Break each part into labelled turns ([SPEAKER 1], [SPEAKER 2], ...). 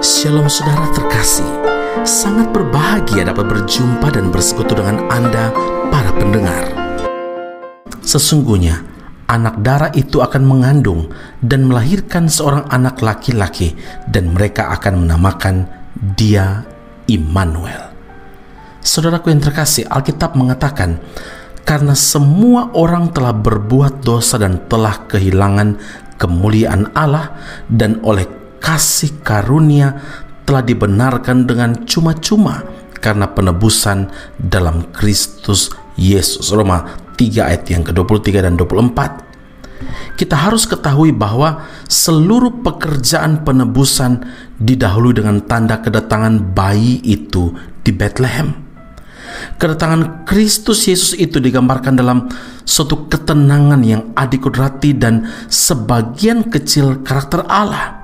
[SPEAKER 1] Shalom saudara terkasih, sangat berbahagia dapat berjumpa dan bersekutu dengan Anda para pendengar. Sesungguhnya anak darah itu akan mengandung dan melahirkan seorang anak laki-laki, dan mereka akan menamakan dia Immanuel. Saudaraku yang terkasih, Alkitab mengatakan, karena semua orang telah berbuat dosa dan telah kehilangan kemuliaan Allah, dan oleh kasih karunia telah dibenarkan dengan cuma-cuma karena penebusan dalam Kristus Yesus. Roma 3 ayat yang ke-23 dan 24. Kita harus ketahui bahwa seluruh pekerjaan penebusan didahului dengan tanda kedatangan bayi itu di Bethlehem. Kedatangan Kristus Yesus itu digambarkan dalam suatu ketenangan yang adikudrati dan sebagian kecil karakter Allah.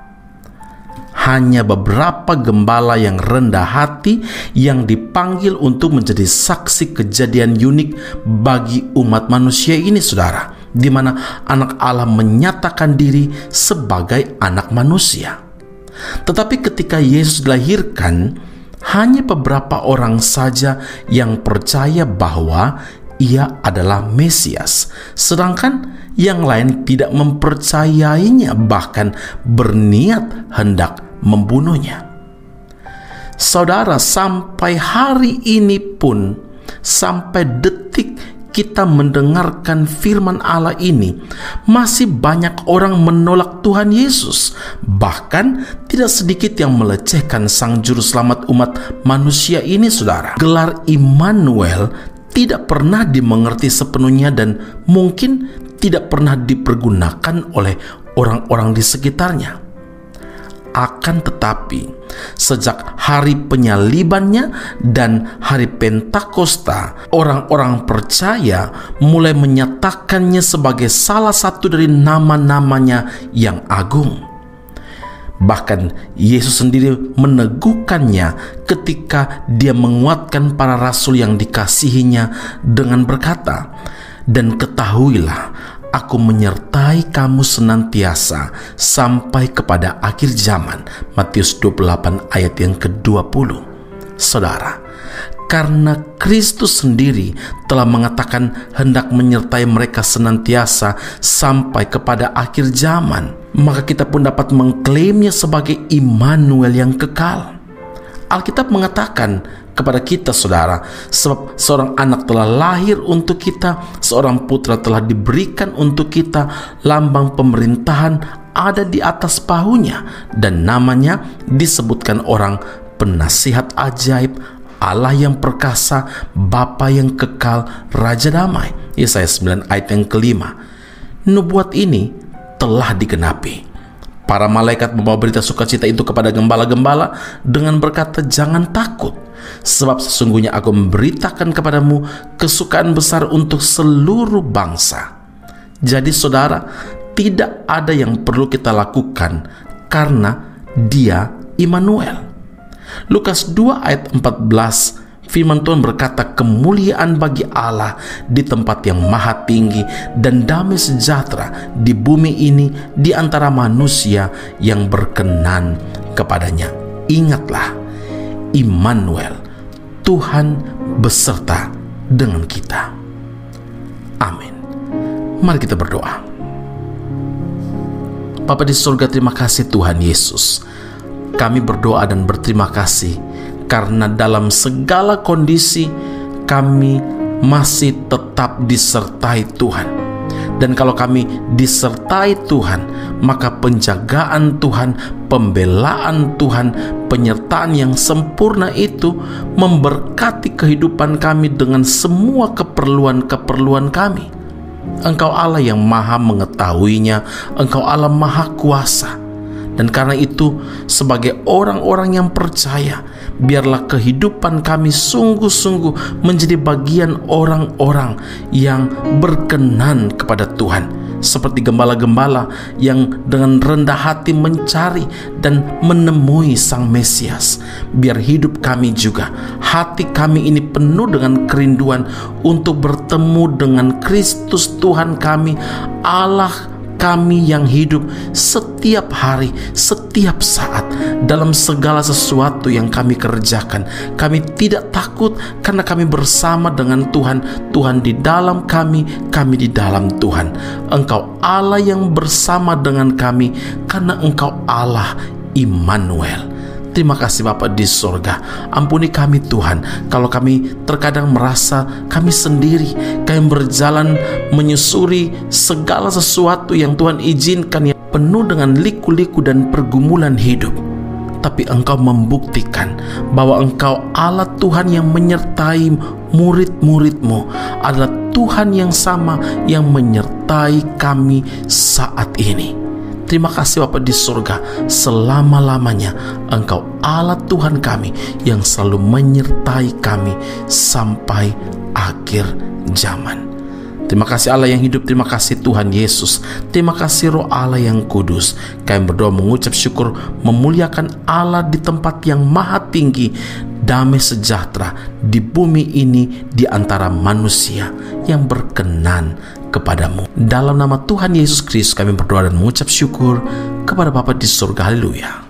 [SPEAKER 1] Hanya beberapa gembala yang rendah hati yang dipanggil untuk menjadi saksi kejadian unik bagi umat manusia ini, saudara, di mana anak Allah menyatakan diri sebagai anak manusia. Tetapi ketika Yesus dilahirkan, hanya beberapa orang saja yang percaya bahwa ia adalah Mesias, sedangkan yang lain tidak mempercayainya, bahkan berniat hendak membunuhnya. Saudara, sampai hari ini pun, sampai detik kita mendengarkan firman Allah ini, masih banyak orang menolak Tuhan Yesus. Bahkan tidak sedikit yang melecehkan Sang Juru Selamat umat manusia ini, saudara. Gelar Immanuel tidak pernah dimengerti sepenuhnya dan mungkin tidak pernah dipergunakan oleh orang-orang di sekitarnya. Akan tetapi, sejak hari penyalibannya dan hari Pentakosta, orang-orang percaya mulai menyatakannya sebagai salah satu dari nama-namanya yang agung. Bahkan Yesus sendiri meneguhkannya ketika dia menguatkan para rasul yang dikasihinya dengan berkata, "Dan ketahuilah, Aku menyertai kamu senantiasa sampai kepada akhir zaman." Matius 28 ayat yang ke-20. Saudara, karena Kristus sendiri telah mengatakan hendak menyertai mereka senantiasa sampai kepada akhir zaman, maka kita pun dapat mengklaimnya sebagai Immanuel yang kekal. Alkitab mengatakan kepada kita, saudara, sebab seorang anak telah lahir untuk kita, seorang putra telah diberikan untuk kita, lambang pemerintahan ada di atas bahunya, dan namanya disebutkan orang Penasihat Ajaib, Allah yang perkasa, Bapa yang kekal, Raja Damai. Yesaya 9 ayat yang ke-5. Nubuat ini telah digenapi. Para malaikat membawa berita sukacita itu kepada gembala-gembala dengan berkata, "Jangan takut, sebab sesungguhnya aku memberitakan kepadamu kesukaan besar untuk seluruh bangsa." Jadi saudara, tidak ada yang perlu kita lakukan karena dia Immanuel. Lukas 2 ayat 14, firman Tuhan berkata, "Kemuliaan bagi Allah di tempat yang maha tinggi, dan damai sejahtera di bumi ini di antara manusia yang berkenan kepadanya." Ingatlah, Immanuel, Tuhan beserta dengan kita. Amin. Mari kita berdoa. Bapa di surga, terima kasih Tuhan Yesus. Kami berdoa dan berterima kasih karena dalam segala kondisi kami masih tetap disertai Tuhan. Dan kalau kami disertai Tuhan, maka penjagaan Tuhan, pembelaan Tuhan, penyertaan yang sempurna itu memberkati kehidupan kami dengan semua keperluan-keperluan kami. Engkau Allah yang maha mengetahuinya, Engkau Allah maha kuasa. Dan karena itu, sebagai orang-orang yang percaya, biarlah kehidupan kami sungguh-sungguh menjadi bagian orang-orang yang berkenan kepada Tuhan, seperti gembala-gembala yang dengan rendah hati mencari dan menemui Sang Mesias. Biar hidup kami juga, hati kami ini penuh dengan kerinduan untuk bertemu dengan Kristus Tuhan kami, Allah kami yang hidup setiap hari, setiap saat, dalam segala sesuatu yang kami kerjakan. Kami tidak takut karena kami bersama dengan Tuhan. Tuhan di dalam kami di dalam Tuhan. Engkau Allah yang bersama dengan kami karena Engkau Allah Immanuel. Terima kasih Bapa di surga. Ampuni kami Tuhan, kalau kami terkadang merasa kami sendiri, kami berjalan menyusuri segala sesuatu yang Tuhan izinkan yang penuh dengan liku-liku dan pergumulan hidup. Tapi Engkau membuktikan bahwa Engkau Allah Tuhan yang menyertai murid-murid-Mu, adalah Tuhan yang sama yang menyertai kami saat ini. Terima kasih Bapa di surga, selama-lamanya Engkau Allah Tuhan kami yang selalu menyertai kami sampai akhir zaman. Terima kasih Allah yang hidup, terima kasih Tuhan Yesus, terima kasih Roh Allah yang kudus. Kami berdoa mengucap syukur, memuliakan Allah di tempat yang maha tinggi, damai sejahtera di bumi ini di antara manusia yang berkenan kepadamu. Dalam nama Tuhan Yesus Kristus kami berdoa dan mengucap syukur kepada Bapa di surga. Haleluya.